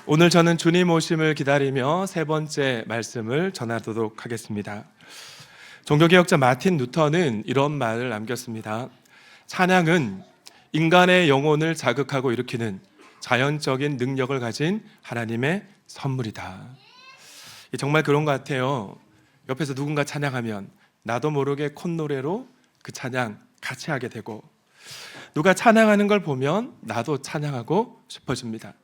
오늘 저는 주님 오심을 기다리며 세 번째 말씀을 전하도록 하겠습니다. 종교개혁자 마틴 루터는 이런 말을 남겼습니다. 찬양은 인간의 영혼을 자극하고 일으키는 자연적인 능력을 가진 하나님의 선물이다. 정말 그런 것 같아요. 옆에서 누군가 찬양하면 나도 모르게 콧노래로 그 찬양 같이 하게 되고, 누가 찬양하는 걸 보면 나도 찬양하고 싶어집니다.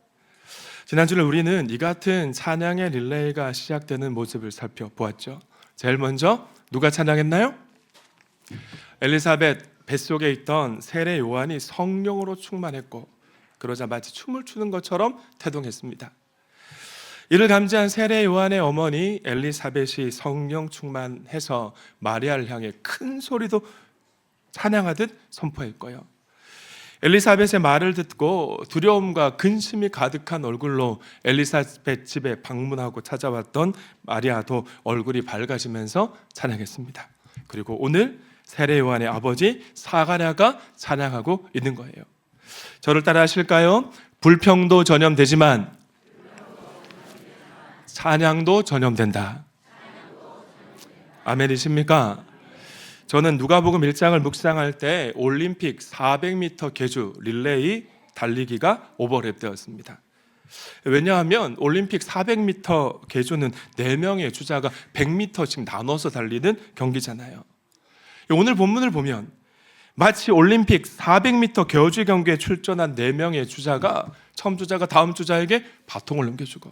지난주에 우리는 이 같은 찬양의 릴레이가 시작되는 모습을 살펴보았죠. 제일 먼저 누가 찬양했나요? 엘리사벳 뱃속에 있던 세례 요한이 성령으로 충만했고, 그러자 마치 춤을 추는 것처럼 태동했습니다. 이를 감지한 세례 요한의 어머니 엘리사벳이 성령 충만해서 마리아를 향해 큰 소리도 찬양하듯 선포했고요. 엘리사벳의 말을 듣고 두려움과 근심이 가득한 얼굴로 엘리사벳 집에 방문하고 찾아왔던 마리아도 얼굴이 밝아지면서 찬양했습니다. 그리고 오늘 세례 요한의 아버지 사가랴가 찬양하고 있는 거예요. 저를 따라 하실까요? 불평도 전염되지만 찬양도 전염된다. 아멘이십니까? 저는 누가복음 1장을 묵상할 때 올림픽 400m 계주 릴레이 달리기가 오버랩되었습니다. 왜냐하면 올림픽 400m 계주는 4명의 주자가 100m씩 나눠서 달리는 경기잖아요. 오늘 본문을 보면 마치 올림픽 400m 계주 경기에 출전한 4명의 주자가 처음 주자가 다음 주자에게 바통을 넘겨주고,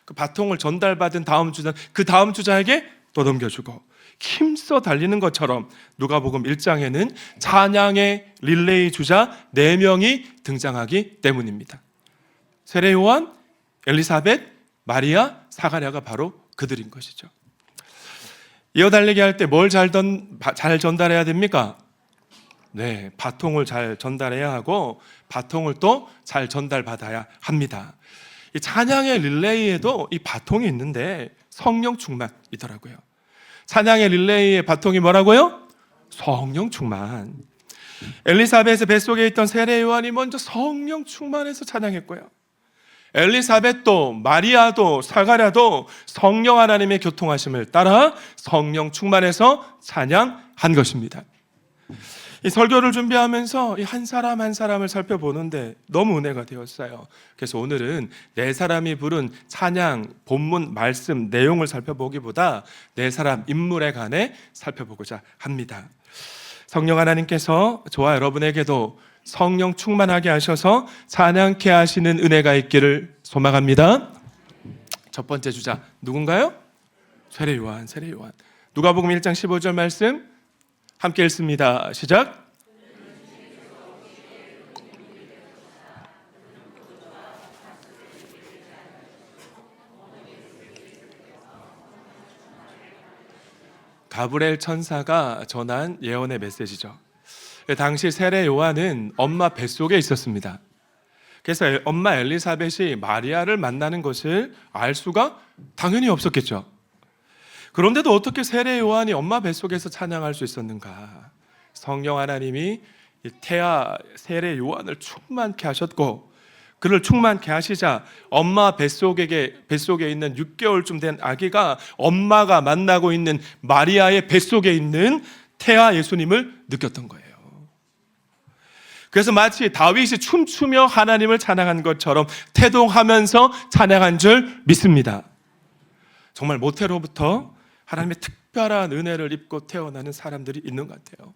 그 바통을 전달받은 다음 주자는 그 다음 주자에게 또 넘겨주고, 힘써 달리는 것처럼 누가복음 1장에는 찬양의 릴레이 주자 4명이 등장하기 때문입니다. 세례 요한, 엘리사벳, 마리아, 사가랴가 바로 그들인 것이죠. 이어 달리기 할 때 뭘 잘 전달해야 됩니까? 네, 바통을 잘 전달해야 하고 바통을 또 잘 전달받아야 합니다. 이 찬양의 릴레이에도 이 바통이 있는데 성령 충만이더라고요. 찬양의 릴레이의 바통이 뭐라고요? 성령 충만. 엘리사벳의 뱃속에 있던 세례 요한이 먼저 성령 충만해서 찬양했고요. 엘리사벳도 마리아도 사가랴도 성령 하나님의 교통하심을 따라 성령 충만해서 찬양한 것입니다. 이 설교를 준비하면서 이 한 사람 한 사람을 살펴보는데 너무 은혜가 되었어요. 그래서 오늘은 4사람이 부른 찬양 본문 말씀 내용을 살펴보기보다 4사람 인물에 관해 살펴보고자 합니다. 성령 하나님께서 저와 여러분에게도 성령 충만하게 하셔서 찬양케 하시는 은혜가 있기를 소망합니다. 첫 번째 주자 누군가요? 세례 요한. 누가복음 1장 15절 말씀 함께 읽습니다. 시작. 가브리엘 천사가 전한 예언의 메시지죠. 당시 세례 요한은 엄마 뱃속에 있었습니다. 그래서 엄마 엘리사벳이 마리아를 만나는 것을 알 수가 당연히 없었겠죠. 그런데도 어떻게 세례 요한이 엄마 뱃속에서 찬양할 수 있었는가? 성령 하나님이 태아 세례 요한을 충만케 하셨고, 그를 충만케 하시자 엄마 뱃속에 있는 6개월쯤 된 아기가 엄마가 만나고 있는 마리아의 뱃속에 있는 태아 예수님을 느꼈던 거예요. 그래서 마치 다윗이 춤추며 하나님을 찬양한 것처럼 태동하면서 찬양한 줄 믿습니다. 정말 모태로부터 하나님의 특별한 은혜를 입고 태어나는 사람들이 있는 것 같아요.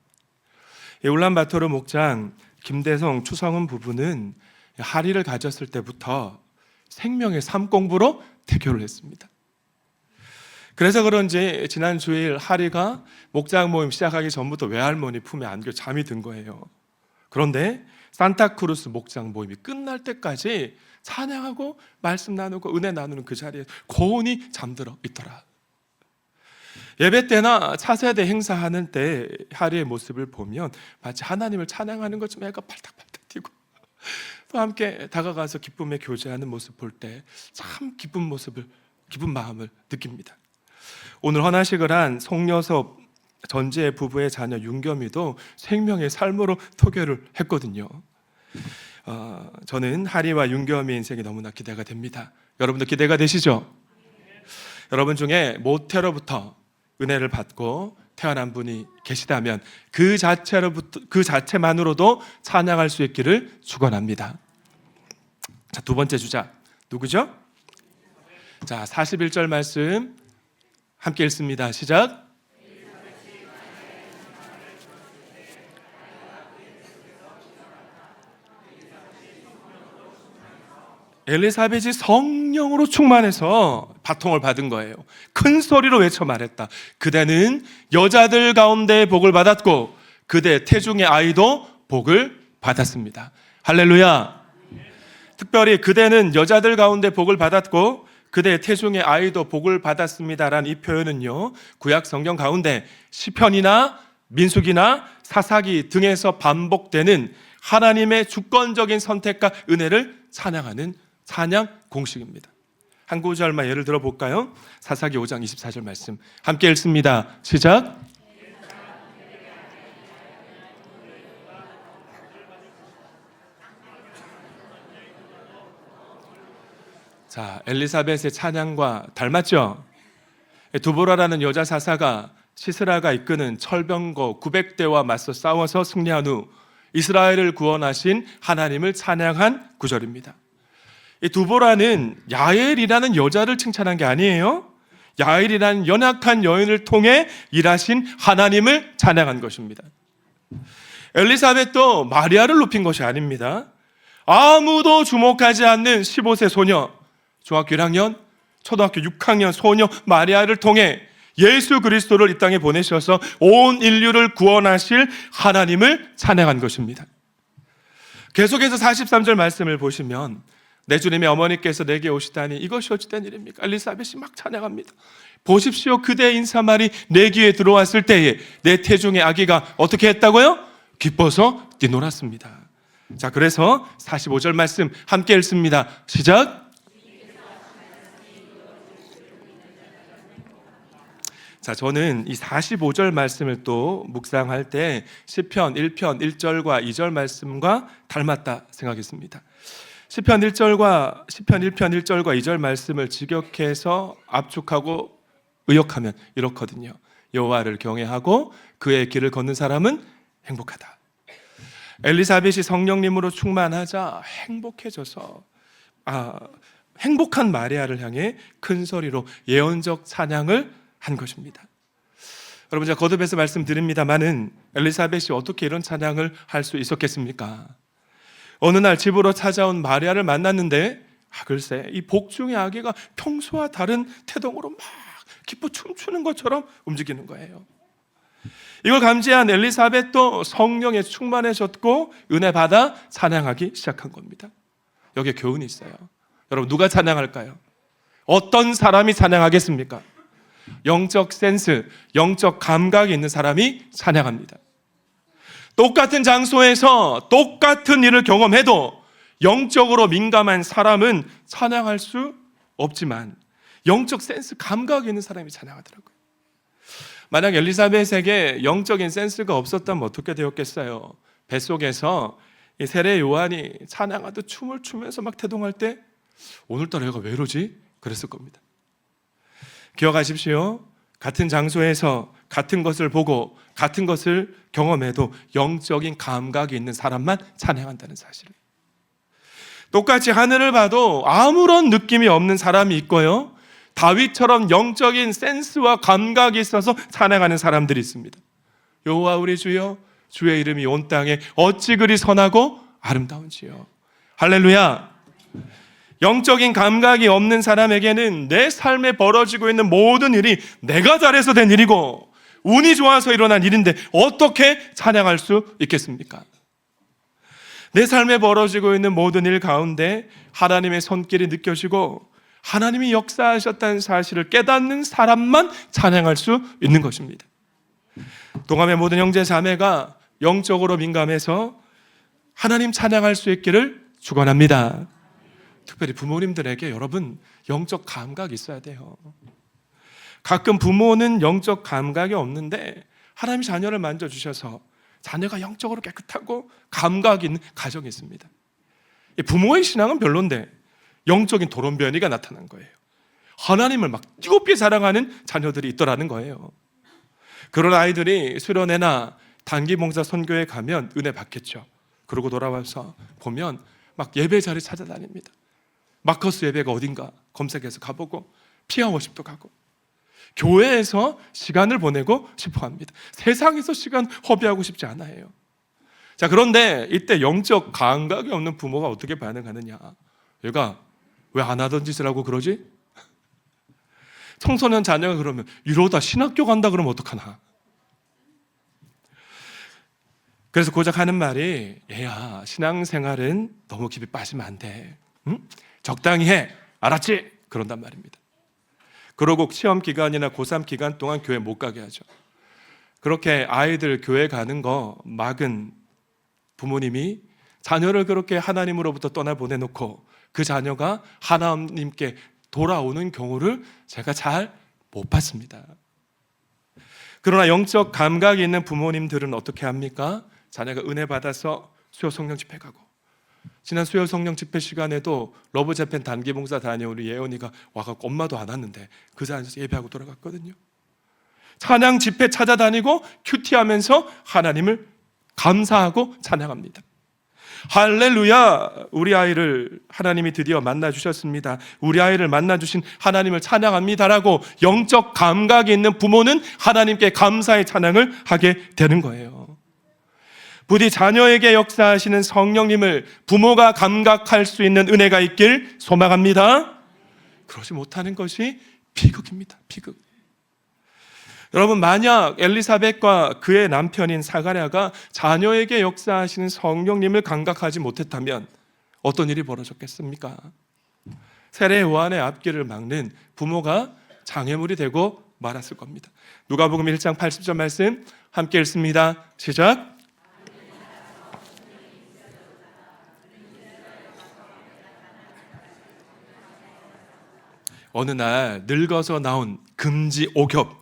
울란바토르 목장 김대성, 추성은 부부는 하리를 가졌을 때부터 생명의 삶 공부로 태교를 했습니다. 그래서 그런지 지난 주일 하리가 목장 모임 시작하기 전부터 외할머니 품에 안겨 잠이 든 거예요. 그런데 산타크루스 목장 모임이 끝날 때까지 찬양하고 말씀 나누고 은혜 나누는 그 자리에 고온히 잠들어 있더라. 예배 때나 차세대 행사하는 때 하리의 모습을 보면 마치 하나님을 찬양하는 것처럼 애가 팔딱팔딱 뛰고, 또 함께 다가가서 기쁨의 교제하는 모습 볼 때 참 기쁜 마음을 느낍니다. 오늘 헌화식을 한 송여섭 전지의 부부의 자녀 윤겸이도 생명의 삶으로 토교를 했거든요. 저는 하리와 윤겸의 인생이 너무나 기대가 됩니다. 여러분도 기대가 되시죠? 여러분 중에 모태로부터 은혜를 받고 태어난 분이 계시다면 그 자체만으로도 찬양할 수 있기를 축원합니다. 자, 두 번째 주자 누구죠? 자, 41절 말씀 함께 읽습니다. 시작. 엘리사벳이 성령으로 충만해서 바통을 받은 거예요. 큰 소리로 외쳐 말했다. 그대는 여자들 가운데 복을 받았고 그대 태중의 아이도 복을 받았습니다. 할렐루야. 특별히 그대는 여자들 가운데 복을 받았고 그대 태중의 아이도 복을 받았습니다라는 이 표현은요, 구약 성경 가운데 시편이나 민수기나 사사기 등에서 반복되는 하나님의 주권적인 선택과 은혜를 찬양하는 찬양 공식입니다. 한 구절만 예를 들어 볼까요? 사사기 5장 24절 말씀 함께 읽습니다. 시작. 자, 엘리사벳의 찬양과 닮았죠? 두보라라는 여자 사사가 시스라가 이끄는 철병거 900대와 맞서 싸워서 승리한 후 이스라엘을 구원하신 하나님을 찬양한 구절입니다. 이 두보라는 야엘이라는 여자를 칭찬한 게 아니에요. 야엘이라는 연약한 여인을 통해 일하신 하나님을 찬양한 것입니다. 엘리사벳도 마리아를 높인 것이 아닙니다. 아무도 주목하지 않는 15세 소녀, 중학교 1학년, 초등학교 6학년 소녀 마리아를 통해 예수 그리스도를 이 땅에 보내셔서 온 인류를 구원하실 하나님을 찬양한 것입니다. 계속해서 43절 말씀을 보시면 내 주님의 어머니께서 내게 오시다니 이것이 어찌된 일입니까? 엘리사벳이 막 찬양합니다. 보십시오, 그대의 인사말이 내 귀에 들어왔을 때에 내 태중의 아기가 어떻게 했다고요? 기뻐서 뛰놀았습니다. 자, 그래서 45절 말씀 함께 읽습니다. 시작. 자, 저는 이 45절 말씀을 또 묵상할 때 시편 1편 1절과 2절 말씀과 닮았다 생각했습니다. 시편 1편 1절과 2절 말씀을 직역해서 압축하고 의역하면 이렇거든요. 여호와를 경외하고 그의 길을 걷는 사람은 행복하다. 엘리사벳이 성령님으로 충만하자 행복해져서 행복한 마리아를 향해 큰 소리로 예언적 찬양을 한 것입니다. 여러분, 제가 거듭해서 말씀드립니다마는 엘리사벳이 어떻게 이런 찬양을 할 수 있었겠습니까? 어느 날 집으로 찾아온 마리아를 만났는데 글쎄 이 복중의 아기가 평소와 다른 태동으로 막 기뻐 춤추는 것처럼 움직이는 거예요. 이걸 감지한 엘리사벳도 성령에 충만해졌고 은혜 받아 찬양하기 시작한 겁니다. 여기에 교훈이 있어요. 여러분, 누가 찬양할까요? 어떤 사람이 찬양하겠습니까? 영적 센스, 영적 감각이 있는 사람이 찬양합니다. 똑같은 장소에서 똑같은 일을 경험해도 영적으로 민감한 사람은 찬양할 수 없지만 영적 센스, 감각이 있는 사람이 찬양하더라고요. 만약 엘리사벳에게 영적인 센스가 없었다면 어떻게 되었겠어요? 뱃속에서 이 세례 요한이 찬양하듯 춤을 추면서 막 태동할 때 오늘따라 얘가 왜 이러지? 그랬을 겁니다. 기억하십시오. 같은 장소에서 같은 것을 보고 같은 것을 경험해도 영적인 감각이 있는 사람만 찬양한다는 사실을. 똑같이 하늘을 봐도 아무런 느낌이 없는 사람이 있고요, 다윗처럼 영적인 센스와 감각이 있어서 찬양하는 사람들이 있습니다. 여호와 우리 주여, 주의 이름이 온 땅에 어찌 그리 선하고 아름다운지요. 할렐루야. 영적인 감각이 없는 사람에게는 내 삶에 벌어지고 있는 모든 일이 내가 잘해서 된 일이고 운이 좋아서 일어난 일인데 어떻게 찬양할 수 있겠습니까? 내 삶에 벌어지고 있는 모든 일 가운데 하나님의 손길이 느껴지고 하나님이 역사하셨다는 사실을 깨닫는 사람만 찬양할 수 있는 것입니다. 동암의 모든 형제 자매가 영적으로 민감해서 하나님 찬양할 수 있기를 축원합니다. 특별히 부모님들에게 여러분 영적 감각이 있어야 돼요. 가끔 부모는 영적 감각이 없는데 하나님이 자녀를 만져주셔서 자녀가 영적으로 깨끗하고 감각이 있는 가정이 있습니다. 부모의 신앙은 별론데 영적인 돌연변이가 나타난 거예요. 하나님을 막 뜨겁게 사랑하는 자녀들이 있더라는 거예요. 그런 아이들이 수련회나 단기 봉사 선교에 가면 은혜 받겠죠. 그러고 돌아와서 보면 막 예배 자리 찾아다닙니다. 마커스 예배가 어딘가 검색해서 가보고 피아 워십도 가고 교회에서 시간을 보내고 싶어 합니다. 세상에서 시간 허비하고 싶지 않아요. 자, 그런데 이때 영적 감각이 없는 부모가 어떻게 반응하느냐? 얘가 왜 안 하던 짓을 하고 그러지? 청소년 자녀가 그러면 이러다 신학교 간다 그러면 어떡하나? 그래서 고작 하는 말이, 얘야, 신앙생활은 너무 깊이 빠지면 안 돼. 응? 적당히 해. 알았지? 그런단 말입니다. 그러고 시험 기간이나 고3 기간 동안 교회 못 가게 하죠. 그렇게 아이들 교회 가는 거 막은 부모님이 자녀를 그렇게 하나님으로부터 떠나보내놓고 그 자녀가 하나님께 돌아오는 경우를 제가 잘 못 봤습니다. 그러나 영적 감각이 있는 부모님들은 어떻게 합니까? 자녀가 은혜 받아서 수요 성령 집회 가고, 지난 수요 성령 집회 시간에도 러브 재팬 단기 봉사 다녀온 우리 예언이가 와갖고 엄마도 안 왔는데 그 자리에서 예배하고 돌아갔거든요. 찬양 집회 찾아다니고 큐티하면서 하나님을 감사하고 찬양합니다. 할렐루야, 우리 아이를 하나님이 드디어 만나주셨습니다. 우리 아이를 만나주신 하나님을 찬양합니다라고 영적 감각이 있는 부모는 하나님께 감사의 찬양을 하게 되는 거예요. 부디 자녀에게 역사하시는 성령님을 부모가 감각할 수 있는 은혜가 있길 소망합니다. 그러지 못하는 것이 비극입니다. 비극. 여러분, 만약 엘리사벳과 그의 남편인 사가랴가 자녀에게 역사하시는 성령님을 감각하지 못했다면 어떤 일이 벌어졌겠습니까? 세례 요한의 앞길을 막는 부모가 장애물이 되고 말았을 겁니다. 누가복음 1장 80절 말씀 함께 읽습니다. 시작. 어느 날 늙어서 나온 금지 오겹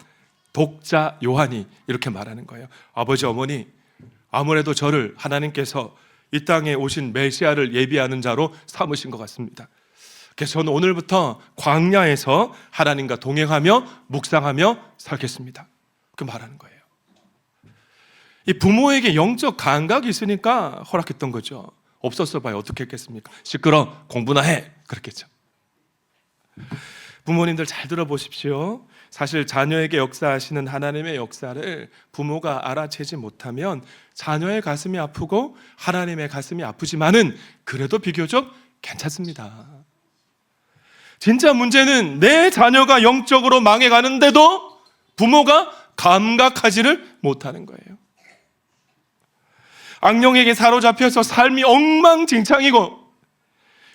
독자 요한이 이렇게 말하는 거예요. 아버지, 어머니, 아무래도 저를 하나님께서 이 땅에 오신 메시아를 예비하는 자로 삼으신 것 같습니다. 그래서 저는 오늘부터 광야에서 하나님과 동행하며 묵상하며 살겠습니다. 그렇게 말하는 거예요. 이 부모에게 영적 감각이 있으니까 허락했던 거죠. 없었어 봐요. 어떻게 했겠습니까? 시끄러, 공부나 해. 그렇겠죠. 부모님들 잘 들어보십시오. 사실 자녀에게 역사하시는 하나님의 역사를 부모가 알아채지 못하면 자녀의 가슴이 아프고 하나님의 가슴이 아프지만은 그래도 비교적 괜찮습니다. 진짜 문제는 내 자녀가 영적으로 망해가는데도 부모가 감각하지를 못하는 거예요. 악령에게 사로잡혀서 삶이 엉망진창이고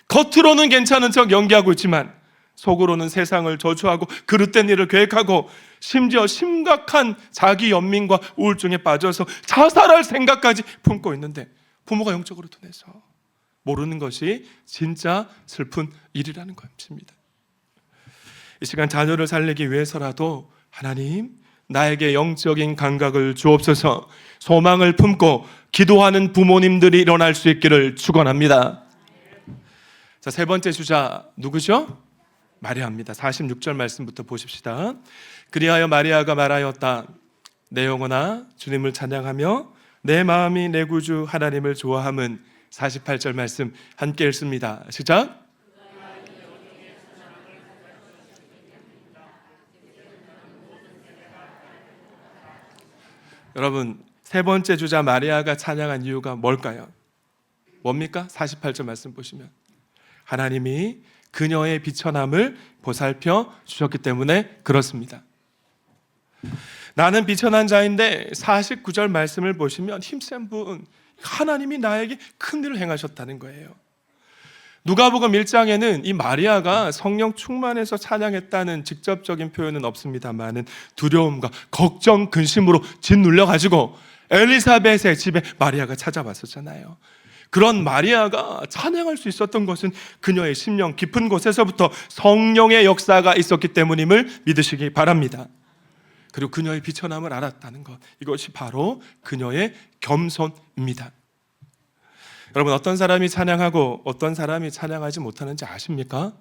겉으로는 괜찮은 척 연기하고 있지만 속으로는 세상을 저주하고 그릇된 일을 계획하고 심지어 심각한 자기 연민과 우울증에 빠져서 자살할 생각까지 품고 있는데 부모가 영적으로 둔해서 모르는 것이 진짜 슬픈 일이라는 것입니다. 이 시간 자녀를 살리기 위해서라도 하나님, 나에게 영적인 감각을 주옵소서. 소망을 품고 기도하는 부모님들이 일어날 수 있기를 축원합니다. 자, 세 번째 주자 누구죠? 마리아입니다. 46절 말씀부터 보십시다. 그리하여 마리아가 말하였다. 내 영혼아 주님을 찬양하며 내 마음이 내 구주 하나님을 좋아함은 48절 말씀 함께 읽습니다. 시작. 여러분, 세 번째 주자 마리아가 찬양한 이유가 뭘까요? 뭡니까? 48절 말씀 보시면 하나님이 그녀의 비천함을 보살펴 주셨기 때문에 그렇습니다. 나는 비천한 자인데 49절 말씀을 보시면 힘센 분, 하나님이 나에게 큰 일을 행하셨다는 거예요. 누가복음 1장에는 이 마리아가 성령 충만해서 찬양했다는 직접적인 표현은 없습니다만은 두려움과 걱정, 근심으로 짓눌려가지고 엘리사벳의 집에 마리아가 찾아왔었잖아요. 그런 마리아가 찬양할 수 있었던 것은 그녀의 심령 깊은 곳에서부터 성령의 역사가 있었기 때문임을 믿으시기 바랍니다. 그리고 그녀의 비천함을 알았다는 것, 이것이 바로 그녀의 겸손입니다. 여러분, 어떤 사람이 찬양하고 어떤 사람이 찬양하지 못하는지 아십니까?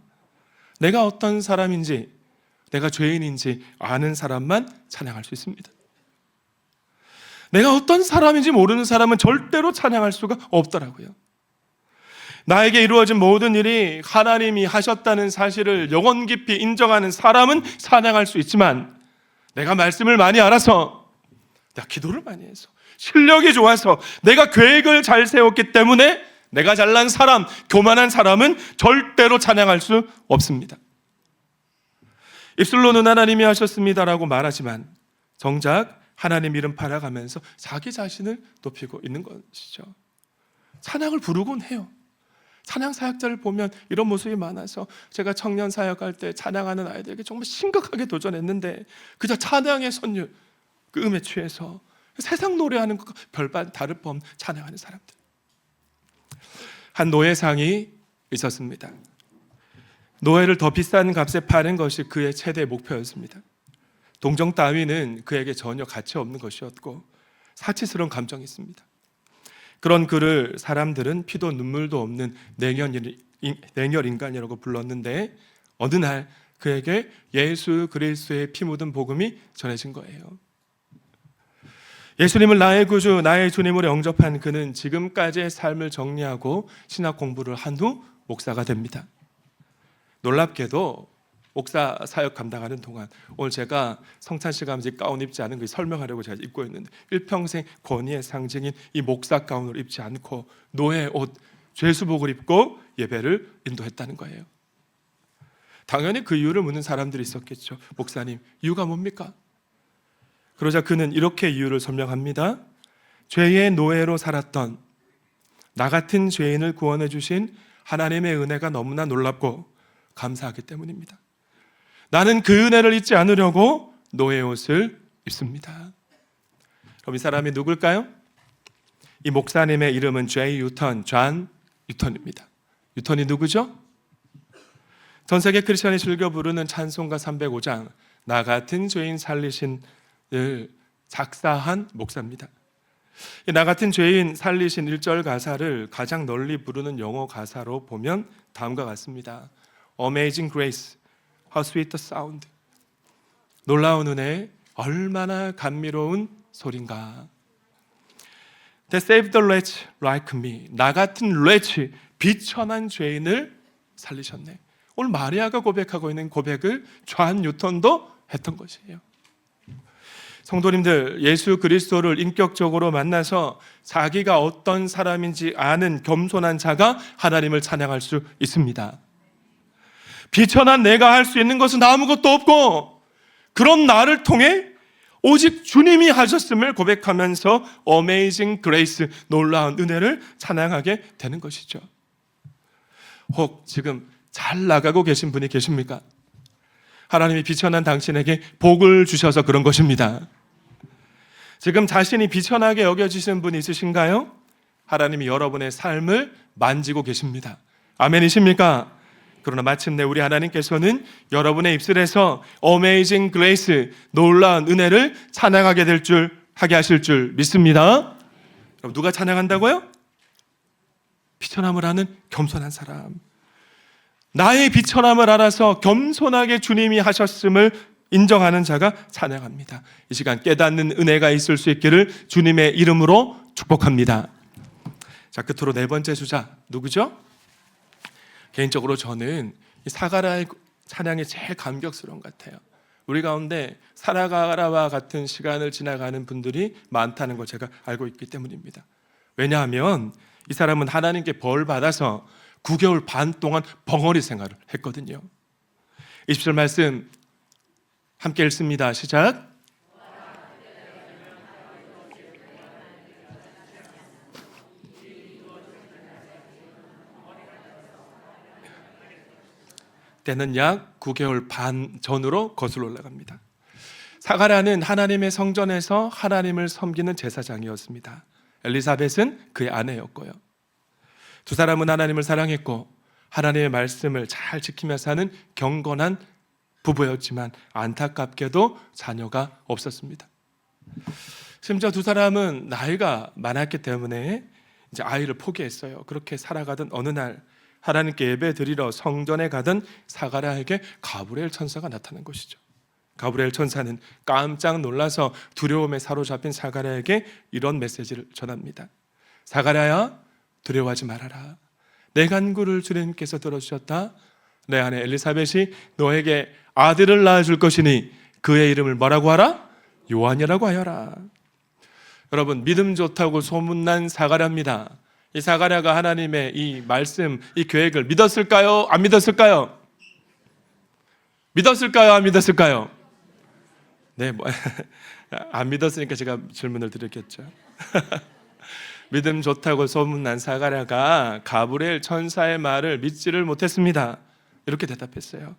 내가 어떤 사람인지, 내가 죄인인지 아는 사람만 찬양할 수 있습니다. 내가 어떤 사람인지 모르는 사람은 절대로 찬양할 수가 없더라고요. 나에게 이루어진 모든 일이 하나님이 하셨다는 사실을 영혼 깊이 인정하는 사람은 찬양할 수 있지만, 내가 말씀을 많이 알아서, 내가 기도를 많이 해서, 실력이 좋아서, 내가 계획을 잘 세웠기 때문에 내가 잘난 사람, 교만한 사람은 절대로 찬양할 수 없습니다. 입술로는 하나님이 하셨습니다라고 말하지만 정작 하나님 이름 팔아가면서 자기 자신을 높이고 있는 것이죠. 찬양을 부르곤 해요. 찬양 사역자를 보면 이런 모습이 많아서, 제가 청년 사역할 때 찬양하는 아이들에게 정말 심각하게 도전했는데 그저 찬양의 선율, 그 음에 취해서 세상 노래하는 것과 별반 다를 바 없는 찬양하는 사람들. 한 노예상이 있었습니다. 노예를 더 비싼 값에 파는 것이 그의 최대 목표였습니다. 동정 따위는 그에게 전혀 가치 없는 것이었고 사치스러운 감정이 있습니다. 그런 그를 사람들은 피도 눈물도 없는 냉혈 인간이라고 불렀는데, 어느 날 그에게 예수 그리스도의 피 묻은 복음이 전해진 거예요. 예수님을 나의 구주, 나의 주님으로 영접한 그는 지금까지의 삶을 정리하고 신학 공부를 한 후 목사가 됩니다. 놀랍게도 목사 사역 감당하는 동안, 오늘 제가 성찬식 아버지 가운 입지 않은 걸 설명하려고 제가 입고 있는데, 일평생 권위의 상징인 이 목사 가운을 입지 않고 노예 옷, 죄수복을 입고 예배를 인도했다는 거예요. 당연히 그 이유를 묻는 사람들이 있었겠죠. 목사님, 이유가 뭡니까? 그러자 그는 이렇게 이유를 설명합니다. 죄의 노예로 살았던 나 같은 죄인을 구원해 주신 하나님의 은혜가 너무나 놀랍고 감사하기 때문입니다. 나는 그 은혜를 잊지 않으려고 노예 옷을 입습니다. 그럼 이 사람이 누굴까요? 이 목사님의 이름은 존 유턴입니다. 유턴이 누구죠? 전 세계 크리스천이 즐겨 부르는 찬송가 305장 나 같은 죄인 살리신을 작사한 목사입니다. 나 같은 죄인 살리신 1절 가사를 가장 널리 부르는 영어 가사로 보면 다음과 같습니다. Amazing grace, how sweet the sound. 놀라운 은혜, 얼마나 감미로운 소린가. That saved the wretch like me. 나 같은 wretch, 비천한 죄인을 살리셨네. 오늘 마리아가 고백하고 있는 고백을 존 뉴턴도 했던 것이에요. 성도님들, 예수 그리스도를 인격적으로 만나서 자기가 어떤 사람인지 아는 겸손한 자가 하나님을 찬양할 수 있습니다. 비천한 내가 할 수 있는 것은 아무것도 없고, 그런 나를 통해 오직 주님이 하셨음을 고백하면서 Amazing Grace, 놀라운 은혜를 찬양하게 되는 것이죠. 혹 지금 잘 나가고 계신 분이 계십니까? 하나님이 비천한 당신에게 복을 주셔서 그런 것입니다. 지금 자신이 비천하게 여겨지시는 분이 있으신가요? 하나님이 여러분의 삶을 만지고 계십니다. 아멘이십니까? 그러나 마침내 우리 하나님께서는 여러분의 입술에서 Amazing Grace, 놀라운 은혜를 찬양하게 하게 하실 줄 믿습니다. 그럼 누가 찬양한다고요? 비천함을 아는 겸손한 사람. 나의 비천함을 알아서 겸손하게 주님이 하셨음을 인정하는 자가 찬양합니다. 이 시간 깨닫는 은혜가 있을 수 있기를 주님의 이름으로 축복합니다. 자, 끝으로 네 번째 주자 누구죠? 개인적으로 저는 이 사가라의 찬양이 제일 감격스러운 것 같아요. 우리 가운데 사가라와 같은 시간을 지나가는 분들이 많다는 걸 제가 알고 있기 때문입니다. 왜냐하면 이 사람은 하나님께 벌 받아서 9개월 반 동안 벙어리 생활을 했거든요. 20절 말씀 함께 읽습니다. 시작. 때는 약 9개월 반 전으로 거슬러 올라갑니다. 사가랴는 하나님의 성전에서 하나님을 섬기는 제사장이었습니다. 엘리사벳은 그의 아내였고요. 두 사람은 하나님을 사랑했고 하나님의 말씀을 잘 지키며 사는 경건한 부부였지만 안타깝게도 자녀가 없었습니다. 심지어 두 사람은 나이가 많았기 때문에 이제 아이를 포기했어요. 그렇게 살아가던 어느 날 하나님께 예배드리러 성전에 가던 사가랴에게 가브리엘 천사가 나타난 것이죠. 가브리엘 천사는 깜짝 놀라서 두려움에 사로잡힌 사가랴에게 이런 메시지를 전합니다. 사가랴야, 두려워하지 말아라. 내 간구를 주님께서 들어주셨다. 내 아내 엘리사벳이 너에게 아들을 낳아줄 것이니 그의 이름을 뭐라고 하라? 요한이라고 하여라. 여러분, 믿음 좋다고 소문난 사가랴입니다. 이 사가랴가 하나님의 이 말씀, 이 계획을 믿었을까요? 안 믿었을까요? 믿었을까요? 안 믿었을까요? 네, 안 믿었으니까 제가 질문을 드렸겠죠. 믿음 좋다고 소문난 사가랴가 가브리엘 천사의 말을 믿지를 못했습니다. 이렇게 대답했어요.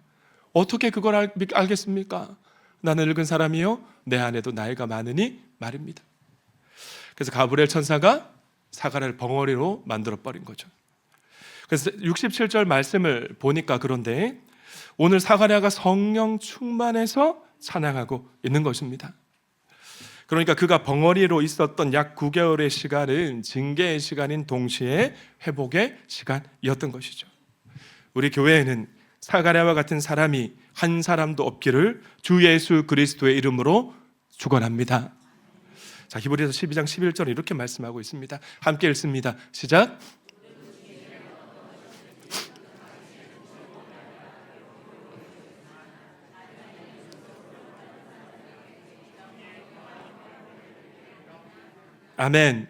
어떻게 그걸 알겠습니까? 나는 늙은 사람이요, 내 아내도 나이가 많으니 말입니다. 그래서 가브리엘 천사가 사가랴를 벙어리로 만들어버린 거죠. 그래서 67절 말씀을 보니까 그런데 오늘 사가랴가 성령 충만해서 찬양하고 있는 것입니다. 그러니까 그가 벙어리로 있었던 약 9개월의 시간은 징계의 시간인 동시에 회복의 시간이었던 것이죠. 우리 교회에는 사가랴와 같은 사람이 한 사람도 없기를 주 예수 그리스도의 이름으로 축원합니다. 자, 히브리서 12장 11절 이렇게 말씀하고 있습니다. 함께 읽습니다. 시작. 아멘.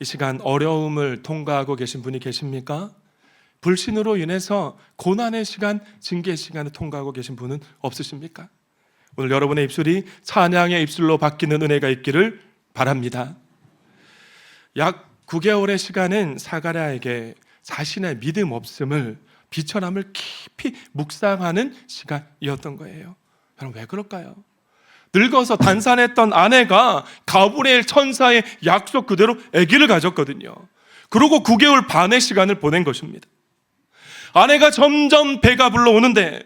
이 시간 어려움을 통과하고 계신 분이 계십니까? 불신으로 인해서 고난의 시간, 징계의 시간을 통과하고 계신 분은 없으십니까? 오늘 여러분의 입술이 찬양의 입술로 바뀌는 은혜가 있기를 바랍니다. 약 9개월의 시간은 사가랴에게 자신의 믿음 없음을, 비천함을 깊이 묵상하는 시간이었던 거예요. 여러분, 왜 그럴까요? 늙어서 단산했던 아내가 가브리엘 천사의 약속 그대로 아기를 가졌거든요. 그리고 9개월 반의 시간을 보낸 것입니다. 아내가 점점 배가 불러오는데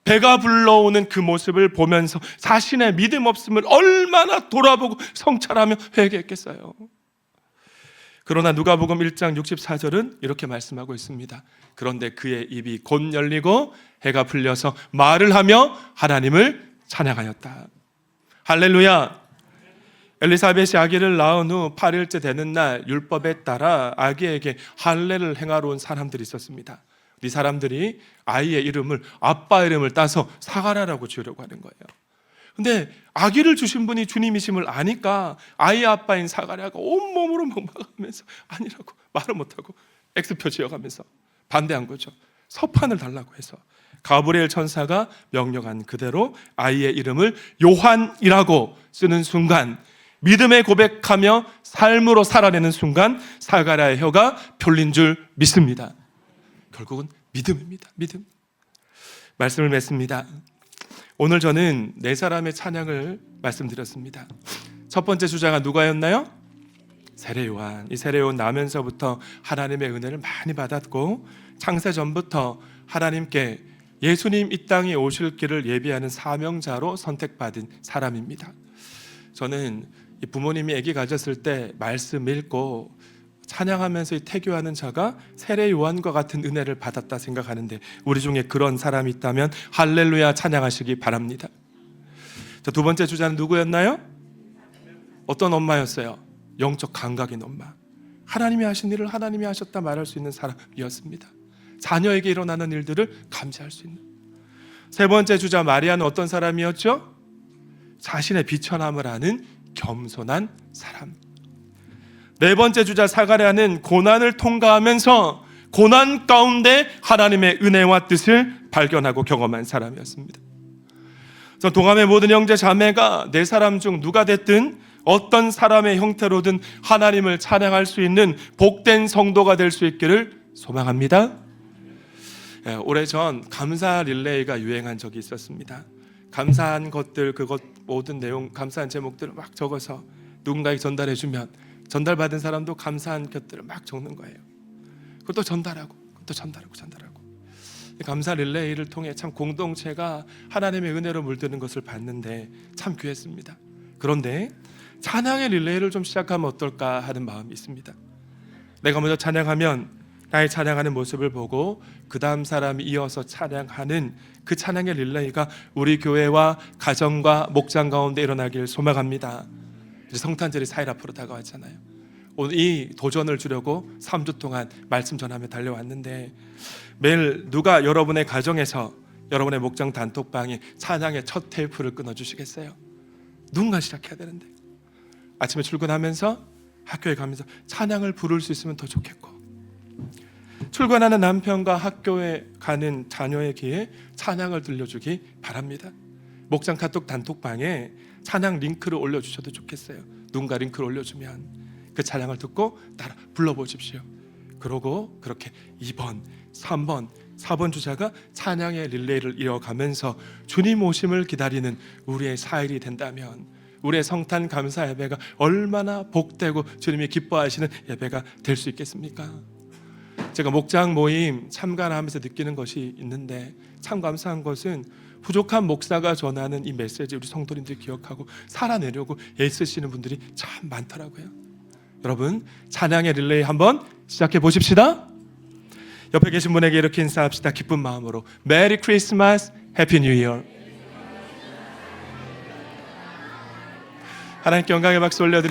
배가 불러오는 그 모습을 보면서 자신의 믿음 없음을 얼마나 돌아보고 성찰하며 회개했겠어요. 그러나 누가복음 1장 64절은 이렇게 말씀하고 있습니다. 그런데 그의 입이 곧 열리고 해가 풀려서 말을 하며 하나님을 찬양하였다. 할렐루야. 엘리사벳이 아기를 낳은 후 8일째 되는 날 율법에 따라 아기에게 할례를 행하러 온 사람들이 있었습니다. 이 사람들이 아이의 이름을, 아빠 이름을 따서 사가랴라고 지으려고 하는 거예요. 근데 아기를 주신 분이 주님이심을 아니까 아이 아빠인 사가랴가 온몸으로 먹먹하면서 아니라고 말을 못하고 X표 지어가면서 반대한 거죠. 서판을 달라고 해서 가브리엘 천사가 명령한 그대로 아이의 이름을 요한이라고 쓰는 순간, 믿음의 고백하며 삶으로 살아내는 순간 사가랴의 혀가 펴린 줄 믿습니다. 결국은 믿음입니다. 믿음. 말씀을 맺습니다. 오늘 저는 네 사람의 찬양을 말씀드렸습니다. 첫 번째 주자가 누가였나요? 세례요한. 이 세례요한 나면서부터 하나님의 은혜를 많이 받았고 창세 전부터 하나님께 예수님 이 땅에 오실 길을 예비하는 사명자로 선택받은 사람입니다. 저는 부모님이 아기 가졌을 때 말씀 읽고 찬양하면서 태교하는 자가 세례 요한과 같은 은혜를 받았다 생각하는데 우리 중에 그런 사람이 있다면 할렐루야 찬양하시기 바랍니다. 자, 두 번째 주자는 누구였나요? 어떤 엄마였어요? 영적 감각인 엄마. 하나님이 하신 일을 하나님이 하셨다 말할 수 있는 사람이었습니다. 자녀에게 일어나는 일들을 감지할 수 있는. 세 번째 주자 마리아는 어떤 사람이었죠? 자신의 비천함을 아는 겸손한 사람. 네 번째 주자 사가랴는 고난을 통과하면서 고난 가운데 하나님의 은혜와 뜻을 발견하고 경험한 사람이었습니다. 동암의 모든 형제 자매가 네 사람 중 누가 됐든 어떤 사람의 형태로든 하나님을 찬양할 수 있는 복된 성도가 될 수 있기를 소망합니다. 오래전 감사 릴레이가 유행한 적이 있었습니다. 감사한 것들, 그것 모든 내용, 감사한 제목들을 막 적어서 누군가에게 전달해주면 전달받은 사람도 감사한 것들을 막 적는 거예요. 그것도 전달하고 또 전달하고. 감사 릴레이를 통해 참 공동체가 하나님의 은혜로 물드는 것을 봤는데 참 귀했습니다. 그런데 찬양의 릴레이를 좀 시작하면 어떨까 하는 마음이 있습니다. 내가 먼저 찬양하면 나의 찬양하는 모습을 보고 그 다음 사람이 이어서 찬양하는 그 찬양의 릴레이가 우리 교회와 가정과 목장 가운데 일어나길 소망합니다. 성탄절이 4일 앞으로 다가왔잖아요. 오늘 이 도전을 주려고 3주 동안 말씀 전하며 달려왔는데, 매일 누가 여러분의 가정에서 여러분의 목장 단톡방에 찬양의 첫 테이프를 끊어주시겠어요? 누군가 시작해야 되는데, 아침에 출근하면서 학교에 가면서 찬양을 부를 수 있으면 더 좋겠고, 출근하는 남편과 학교에 가는 자녀의 귀에 찬양을 들려주기 바랍니다. 목장 카톡 단톡방에 찬양 링크를 올려주셔도 좋겠어요. 누군가 링크를 올려주면 그 찬양을 듣고 따라 불러보십시오. 그러고 그렇게 2번, 3번, 4번 주자가 찬양의 릴레이를 이어가면서 주님 오심을 기다리는 우리의 4일이 된다면 우리의 성탄 감사 예배가 얼마나 복되고 주님이 기뻐하시는 예배가 될 수 있겠습니까? 제가 목장 모임 참관하면서 느끼는 것이 있는데, 참 감사한 것은 부족한 목사가 전하는 이 메시지 우리 성도님들 기억하고 살아내려고 애쓰시는 분들이 참 많더라고요. 여러분, 찬양의 릴레이 한번 시작해 보십시다. 옆에 계신 분에게 이렇게 인사합시다. 기쁜 마음으로 메리 크리스마스, 해피 뉴 이어. 하나님께 영광의 박수 올려드립니다.